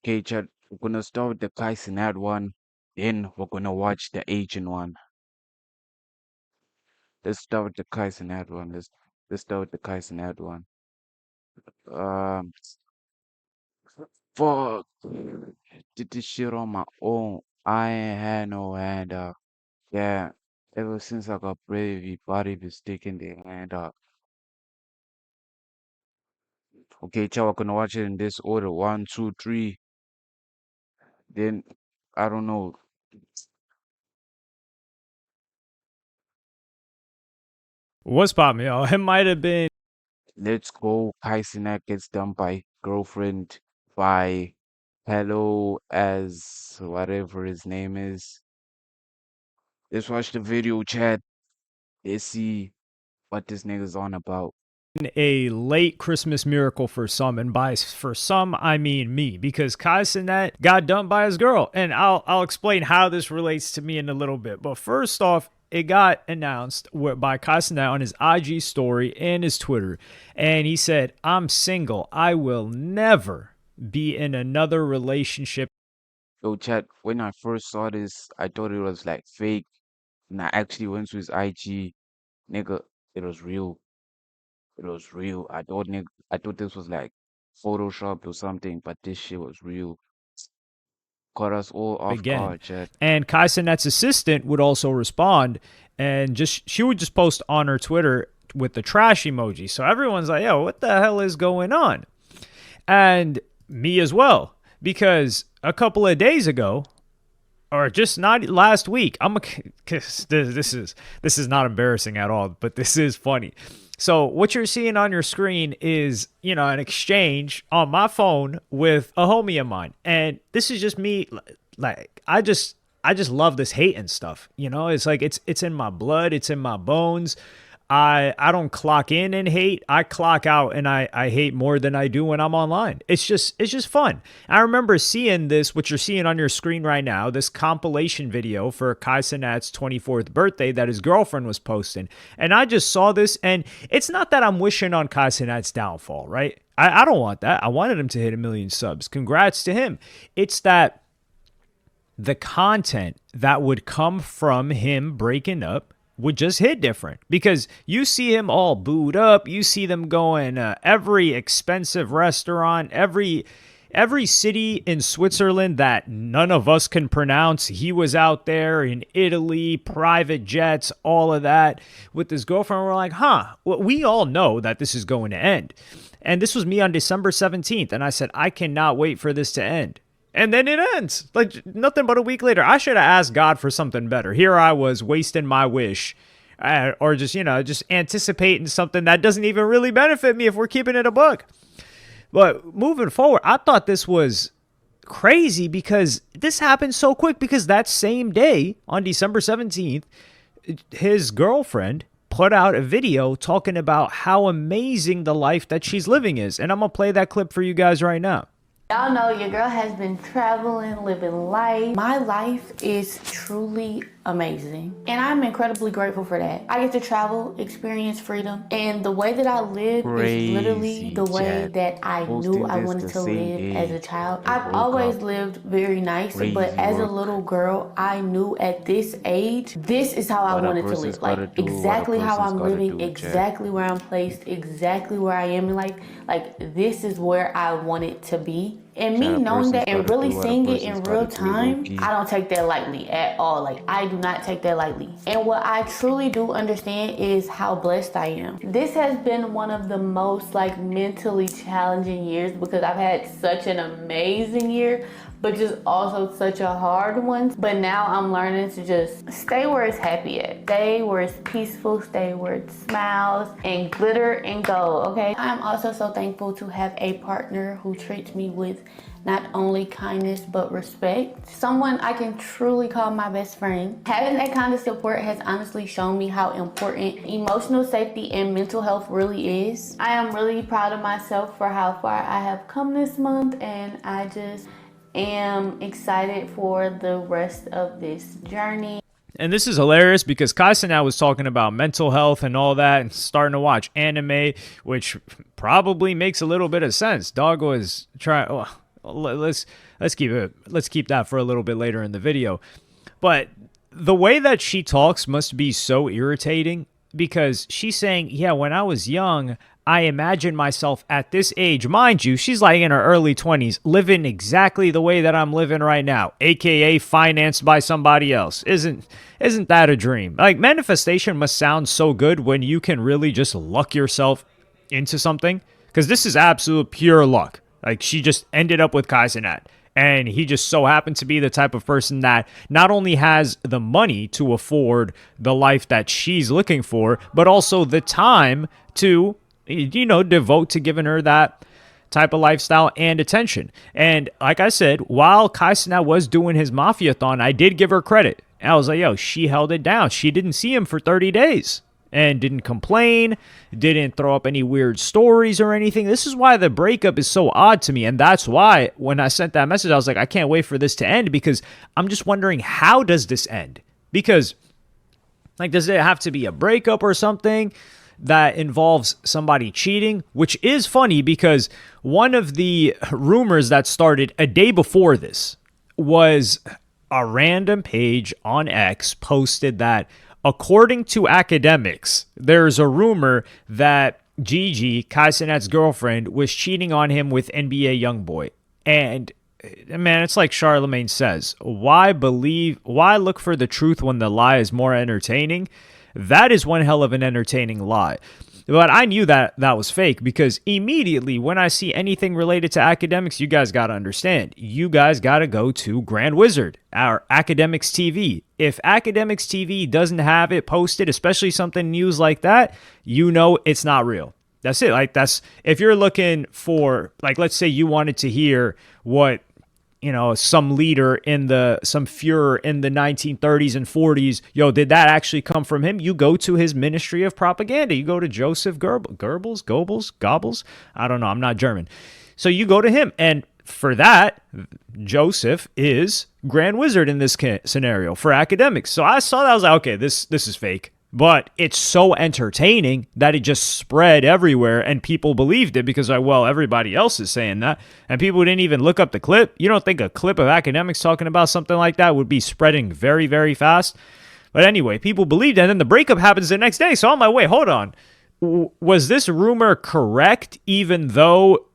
Okay, chat. We're gonna start with the Kai Cenat one. Then we're gonna watch the Asian one. Let's start with the Kai Cenat one. Let's start with the Kai Cenat one. Um, fuck. Did this shit on my own. I ain't had no hand up. Yeah, ever since I got brave, everybody been sticking their hand up. Okay, chat. We're gonna watch it in this order. One, two, three. Then I don't know. What's poppin', yo? It might have been Let's go. Kai Cenat gets done by girlfriend by Hello as whatever his name is. Let's watch the video, chat. Let's see what this nigga's on about. a late Christmas miracle for some, and by for some I mean me, because Kai Cenat got dumped by his girl, and I'll explain how this relates to me in a little bit. But first off, it got announced by Kai Cenat on his IG story and his Twitter, and he said, "I'm single. I will never be in another relationship." Yo, chat, when I first saw this, I thought it was like fake. And I actually went to his IG. Nigga, it was real. It was real. I thought this was like photoshopped or something, but this shit was real. Caught us all off Again. guard, chat. And Kai Cenat's assistant would also respond, and she would just post on her Twitter with the trash emoji. So everyone's like, yo, what the hell is going on? And me as well, because a couple of days ago, or just not last week, this is not embarrassing at all, but this is funny. So what you're seeing on your screen is, an exchange on my phone with a homie of mine. And this is just me, like, I just love this hate and stuff. It's like it's in my blood, it's in my bones. I don't clock in and hate. I clock out and I hate more than I do when I'm online. It's just fun. I remember seeing this, what you're seeing on your screen right now, this compilation video for Kai Cenat's 24th birthday that his girlfriend was posting. And I just saw this, and it's not that I'm wishing on Kai Cenat's downfall, right? I don't want that. I wanted him to hit 1 million subs. Congrats to him. It's that the content that would come from him breaking up would just hit different, because you see him all booed up. You see them going every expensive restaurant, every city in Switzerland that none of us can pronounce. He was out there in Italy, private jets, all of that with his girlfriend. We're like, well, we all know that this is going to end. And this was me on December 17th. And I said, I cannot wait for this to end. And then it ends. Like nothing but a week later. I should have asked God for something better. Here I was wasting my wish. Or just anticipating something that doesn't even really benefit me if we're keeping it a book. But moving forward, I thought this was crazy because this happened so quick, because that same day on December 17th, his girlfriend put out a video talking about how amazing the life that she's living is. And I'm going to play that clip for you guys right now. Y'all know your girl has been traveling, living life. My life is truly amazing, and I'm incredibly grateful for that. I get to travel, experience freedom, and the way that I live is literally the way that I knew I wanted to live as a child. I've always lived very nice, but as a little girl, I knew at this age, this is how I wanted to live. Like exactly how I'm living, exactly where I'm placed, exactly where I am in life. Like this is where I want it to be. And me knowing that and really seeing it in real time, I don't take that lightly at all. Like I do not take that lightly. And what I truly do understand is how blessed I am. This has been one of the most mentally challenging years, because I've had such an amazing year, but just also such a hard one. But now I'm learning to just stay where it's happy at. Stay where it's peaceful, stay where it smiles and glitter and gold, okay? I'm also so thankful to have a partner who treats me with not only kindness but respect. Someone I can truly call my best friend. Having that kind of support has honestly shown me how important emotional safety and mental health really is. I am really proud of myself for how far I have come this month, and I just am excited for the rest of this journey. And this is hilarious because Kai Cenat was talking about mental health and all that, and starting to watch anime, which probably makes a little bit of sense. Dog was trying. Let's keep that for a little bit later in the video. But the way that she talks must be so irritating because she's saying, yeah, when I was young, I imagined myself at this age. Mind you, she's like in her early 20s, living exactly the way that I'm living right now, aka financed by somebody else. Isn't that a dream? Like, manifestation must sound so good when you can really just luck yourself into something. Because this is absolute pure luck. Like, she just ended up with Kai Cenat. And he just so happened to be the type of person that not only has the money to afford the life that she's looking for, but also the time to, devote to giving her that type of lifestyle and attention. And like I said, while Kai Cenat was doing his mafia-thon, I did give her credit. And I was like, yo, she held it down. She didn't see him for 30 days. And didn't complain, didn't throw up any weird stories or anything. This is why the breakup is so odd to me. And that's why when I sent that message, I was like, I can't wait for this to end because I'm just wondering, how does this end? Because, like, does it have to be a breakup or something that involves somebody cheating? Which is funny because one of the rumors that started a day before this was a random page on X posted that, according to academics, there's a rumor that Gigi, Kai Cenat's girlfriend, was cheating on him with NBA YoungBoy. And man, it's like Charlemagne says, why look for the truth when the lie is more entertaining? That is one hell of an entertaining lie. But I knew that was fake because immediately when I see anything related to academics, you guys got to understand. You guys got to go to Grand Wizard, our Academics TV. If Academics TV doesn't have it posted, especially something news like that, it's not real. That's it. Like, if you're looking for, like, let's say you wanted to hear what, some leader some Fuhrer in the 1930s and 40s, did that actually come from him? You go to his Ministry of Propaganda. You go to Joseph Goebbels? I don't know. I'm not German. So you go to him. And for that, Joseph is Grand Wizard in this scenario for academics. So I saw that. I was like, okay, this is fake. But it's so entertaining that it just spread everywhere and people believed it because, everybody else is saying that. And people didn't even look up the clip. You don't think a clip of academics talking about something like that would be spreading very, very fast? But anyway, people believed it. And then the breakup happens the next day. So I'm like, wait, hold on. Was this rumor correct even though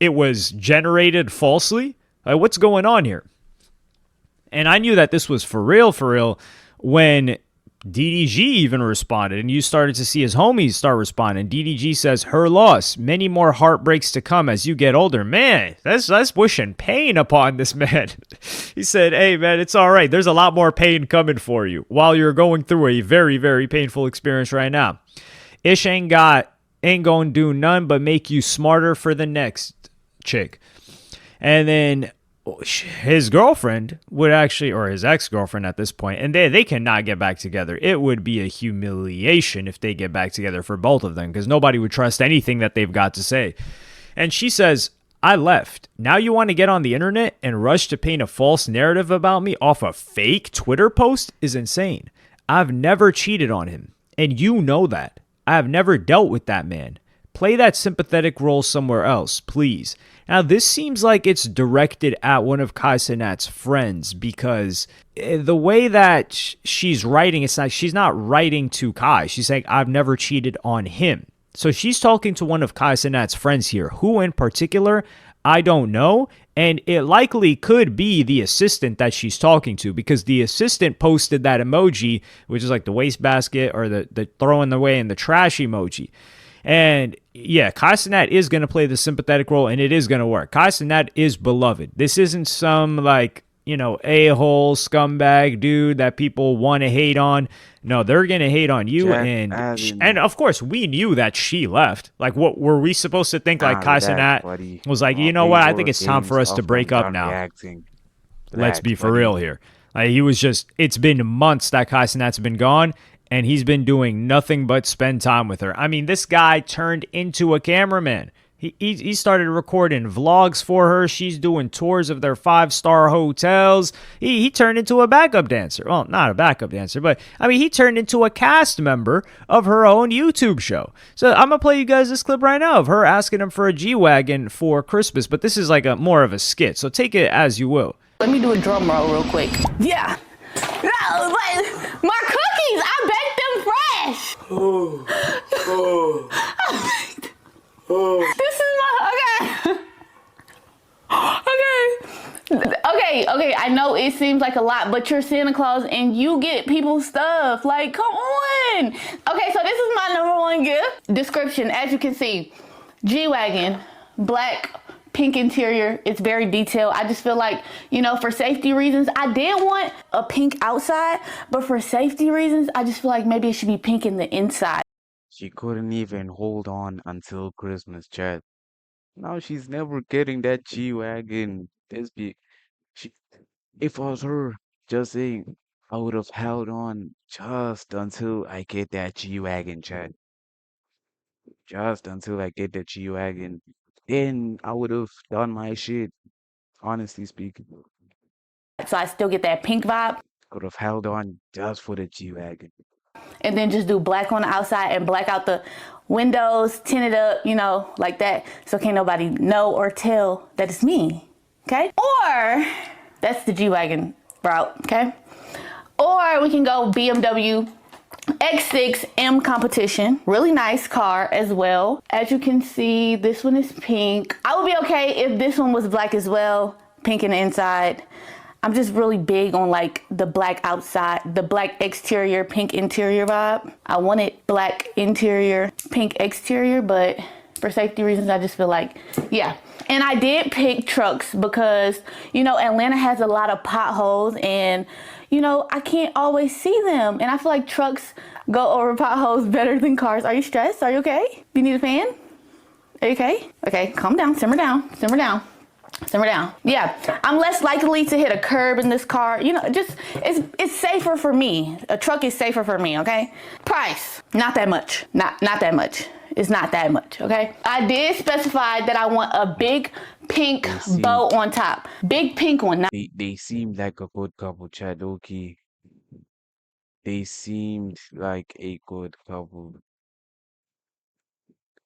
it was generated falsely? Like, what's going on here? And I knew that this was for real, when DDG even responded, and you started to see his homies start responding. DDG says, her loss, many more heartbreaks to come as you get older. Man, that's wishing pain upon this man. He said, hey, man, it's all right. There's a lot more pain coming for you while you're going through a very, very painful experience right now. Ish ain't gonna do none but make you smarter for the next chick. And then his girlfriend would actually, or his ex-girlfriend at this point, and they cannot get back together. It would be a humiliation if they get back together for both of them because nobody would trust anything that they've got to say. And she says, I left. Now you want to get on the internet and rush to paint a false narrative about me off a fake Twitter post is insane. I've never cheated on him, and you know that. I have never dealt with that man. Play that sympathetic role somewhere else, please. Now, this seems like it's directed at one of Kai Cenat's friends because the way that she's writing, it's like she's not writing to Kai. She's saying, I've never cheated on him. So she's talking to one of Kai Cenat's friends here. Who in particular, I don't know. And it likely could be the assistant that she's talking to because the assistant posted that emoji, which is like the wastebasket or the throwing away in the trash emoji. And yeah, Kai Cenat is going to play the sympathetic role and it is going to work. Kai Cenat is beloved. This isn't some a-hole scumbag dude that people want to hate on. No, they're going to hate on you. And of course, we knew that she left. Like, what were we supposed to think? Like, Kai Cenat was like, you know what? I think it's time for us to break up now. Let's be for real here. Like, it's been months that Kai Cenat's been gone. And he's been doing nothing but spend time with her. I mean, this guy turned into a cameraman. He started recording vlogs for her. She's doing tours of their 5-star hotels. He turned into a backup dancer. Well, not a backup dancer, but I mean, he turned into a cast member of her own YouTube show. So I'm gonna play you guys this clip right now of her asking him for a G-Wagon for Christmas, but this is like a more of a skit, so take it as you will. Let me do a drum roll real quick. Yeah. No, but my cookies, I baked them fresh. This is my, okay, I know it seems like a lot, but you're Santa Claus and you get people stuff. Like, come on. Okay, so this is my #1 gift. Description, as you can see, G-Wagon, black, pink interior. It's very detailed. I just feel like, you know, for safety reasons, I did want a pink outside, but for safety reasons, I just feel like maybe it should be pink in the inside. She couldn't even hold on until Christmas, chat. Now she's never getting that G-Wagon. She, if I was her, just saying, I would have held on just until I get that G-Wagon, chat. Just until I get that G-Wagon. Then I would have done my shit, honestly speaking. So I still get that pink vibe. Could have held on just for the G-Wagon. And then just do black on the outside and black out the windows, tint it up, you know, like that. So can't nobody know or tell that it's me, okay? Or, that's the G-Wagon route, okay? Or we can go BMW X6 M Competition. Really nice car as well. As you can see, this one is pink. I would be okay if this one was black as well, pink in the inside. I'm just really big on like the black outside, the black exterior, pink interior vibe. I wanted black interior, pink exterior, but for safety reasons, I just feel like, yeah. And I did pick trucks because, you know, Atlanta has a lot of potholes and, you know, I can't always see them. And I feel like trucks go over potholes better than cars. Are you stressed? Are you okay? Do you need a fan? Are you okay? Okay, calm down, simmer down, simmer down. Simmer down. Yeah, I'm less likely to hit a curb in this car. You know, just, it's safer for me. A truck is safer for me, okay? Price, not that much. Not that much. It's not that much, okay? I did specify that I want a big pink bow on top. Big pink one. They seemed like a good couple, Chad. Okay. They seemed like a good couple.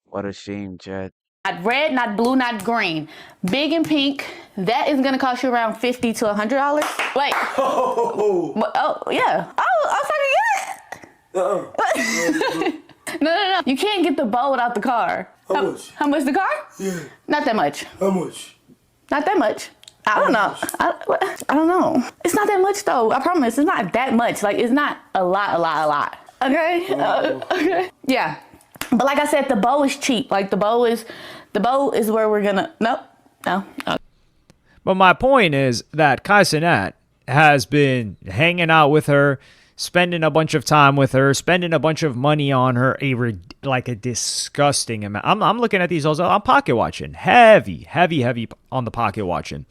What a shame, Chad. Not red, not blue, not green. Big and pink. That is gonna cost you around $50 to $100. Wait. Oh yeah. Oh, I was talking good. No. You can't get the bow without the car. How much? How much the car? Yeah. Not that much. How much? Not that much. I don't know. I don't know. It's not that much though. I promise. It's not that much. Like it's not a lot. Okay. Okay. Yeah. But like I said, the bow is cheap. Like the bow is where we're gonna. No. But my point is that Cenat has been hanging out with her, spending a bunch of time with her, spending a bunch of money on her, like a disgusting amount. I'm looking at these also. I'm pocket watching, heavy on the pocket watching,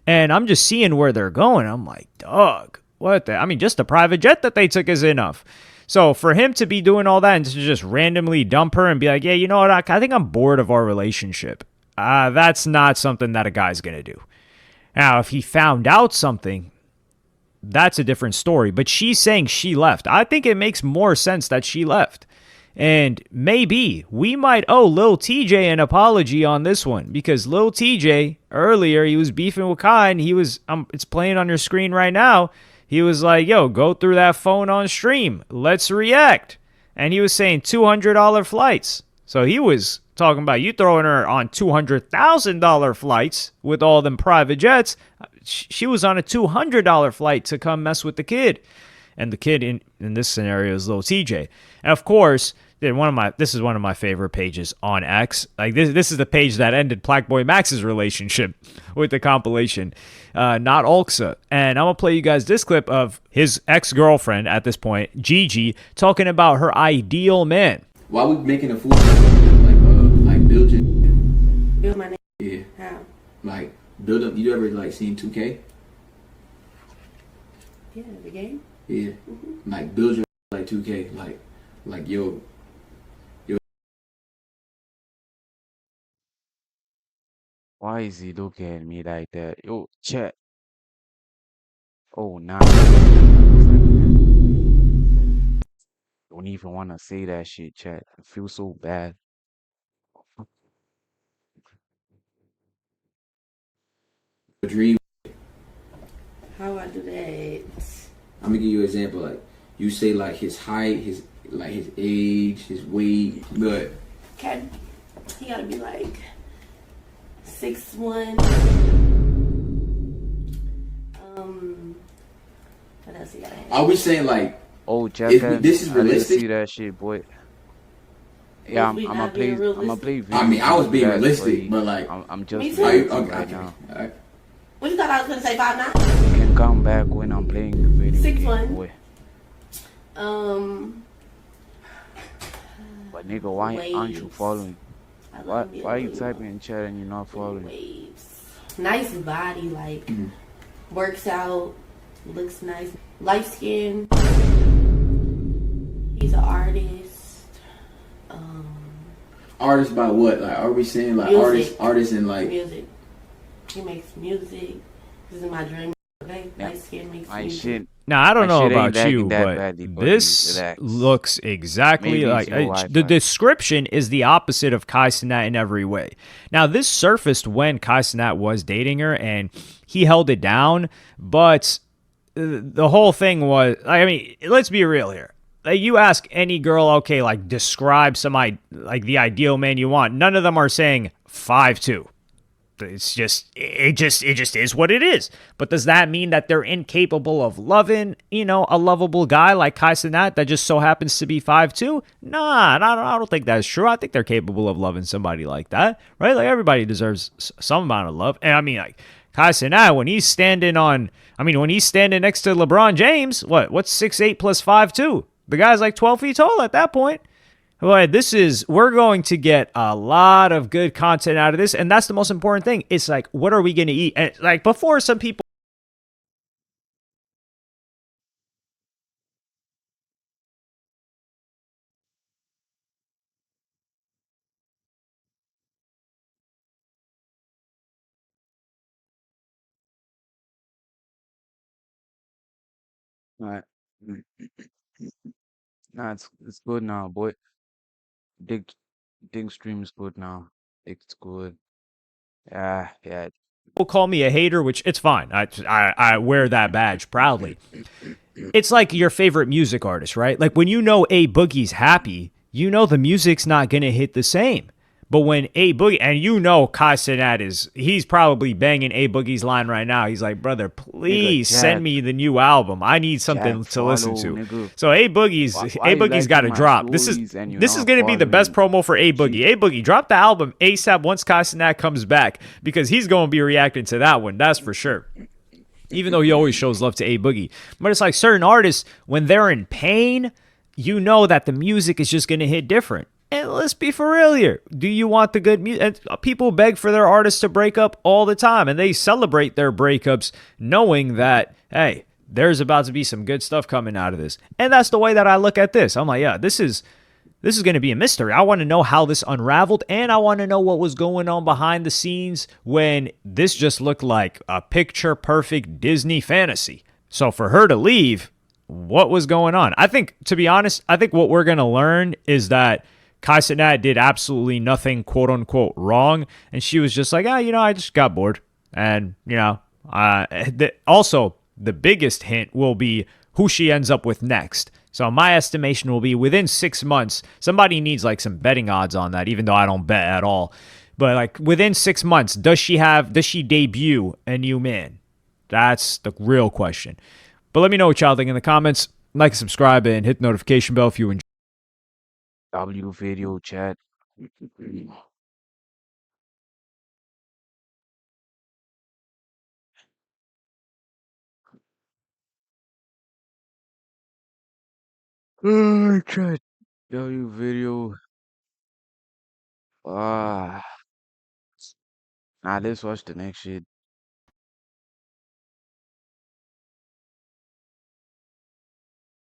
and I'm just seeing where they're going. I'm like, dog, what the? I mean, just the private jet that they took is enough. So for him to be doing all that and to just randomly dump her and be like, yeah, you know what? I think I'm bored of our relationship. That's not something that a guy's gonna do. Now, if he found out something, that's a different story. But she's saying she left. I think it makes more sense that she left. And maybe we might owe Lil TJ an apology on this one, because Lil TJ earlier, he was beefing with Kai, and he was, it's playing on your screen right now. He was like, yo, go through that phone on stream. Let's react. And he was saying $200 flights. So he was talking about you throwing her on $200,000 flights with all them private jets. She was on a $200 flight to come mess with the kid. And the kid in this scenario is Lil TJ. And of course, this is one of my favorite pages on X. Like this is the page that ended Blackboy Max's relationship with the compilation, not Ulxa. And I'm gonna play you guys this clip of his ex-girlfriend at this point, Gigi, talking about her ideal man. Why we making a fool like build your Build my name. yeah, How? like build up. You ever like seen 2K? Yeah, the game. Yeah, like build your like 2K, like yo Why is he looking at me like that? Yo, chat. Oh, nah. Don't even want to say that shit, chat. I feel so bad. dream. How I do that? I'm gonna give you an example. Like you say, like his height, his age, his weight, but Okay. He gotta be like 6'1". What else he gotta are have? we saying like Oh, if Jackass, this is I didn't realistic? see that shit, boy. Yeah, Was we I'm gonna not being play. I'm gonna realistic? play I video mean, I was game being chat, realistic, buddy. but like, I'm Me just are you too. reacting okay? right Okay, now. all right. What you thought I was gonna say? 5'9"? You can come back when I'm playing video game, 6'1". boy. Um, But nigga, why aren't you waves. following? I love Why him being why are you little, typing in chat and you're not little following? waves. Nice body, like works out, looks nice. Light skin. He's an artist. Artists by what? Like, are we saying like Music. artists in like? Music. He makes music. This is my dream. Okay, Yeah. light skin makes My music. shit, Now, I don't my know shit ain't about lagging you, that but badly, buddy. this Relax. looks exactly Maybe it's like your the Wi-Fi. description is the opposite of Kai Cenat in every way. Now, this surfaced when Kai Cenat was dating her and he held it down, but the whole thing was, I mean, let's be real here. Like, you ask any girl, okay, like describe like the ideal man you want. None of them are saying 5'2". It just is what it is. But does that mean that they're incapable of loving, a lovable guy like Kai Cenat that just so happens to be 5'2"? Nah, I don't think that's true. I think they're capable of loving somebody like that, right? Like, everybody deserves some amount of love. And I mean, like, Kai Cenat, when he's standing next to LeBron James, what's 6'8" plus 5'2"? The guy's like 12 feet tall at that point. But we're going to get a lot of good content out of this. And that's the most important thing. It's like, what are we going to eat? And like, before, some people. Alright. Nah, it's good now, boy. Dig dig stream is good now. It's good. Yeah, yeah. People call me a hater, which it's fine. I wear that badge proudly. It's like your favorite music artist, right? Like, when you know A Boogie's happy, you know the music's not going to hit the same. But when A Boogie, and Kai Cenat he's probably banging A Boogie's line right now. He's like, brother, Nigga, please send chat, me the new album. I need something to listen follow, to. nigga. So A Boogie's Why you got liking to my drop. This is stories and you're this is not going to be the best following? promo for A Gee, Boogie. A Boogie, drop the album ASAP once Kai Cenat comes back, because he's going to be reacting to that one. That's for sure. Even though he always shows love to A Boogie. But it's like certain artists, when they're in pain, you know that the music is just going to hit different. And let's be for real here. Do you want the good music? People beg for their artists to break up all the time, and they celebrate their breakups knowing that, hey, there's about to be some good stuff coming out of this. And that's the way that I look at this. I'm like, yeah, this is going to be a mystery. I want to know how this unraveled, and I want to know what was going on behind the scenes when this just looked like a picture perfect Disney fantasy. So for her to leave, what was going on? I think, to be honest, what we're going to learn is that Kai Cenat did absolutely nothing, quote unquote, wrong. And she was just like, I just got bored. And, also, the biggest hint will be who she ends up with next. So my estimation will be within 6 months, somebody needs like some betting odds on that, even though I don't bet at all. But like within 6 months, does she debut a new man? That's the real question. But let me know what y'all think in the comments. Like, subscribe, and hit the notification bell if you enjoy. W video chat. Chat. W video. Ah, nah, let's watch the next shit.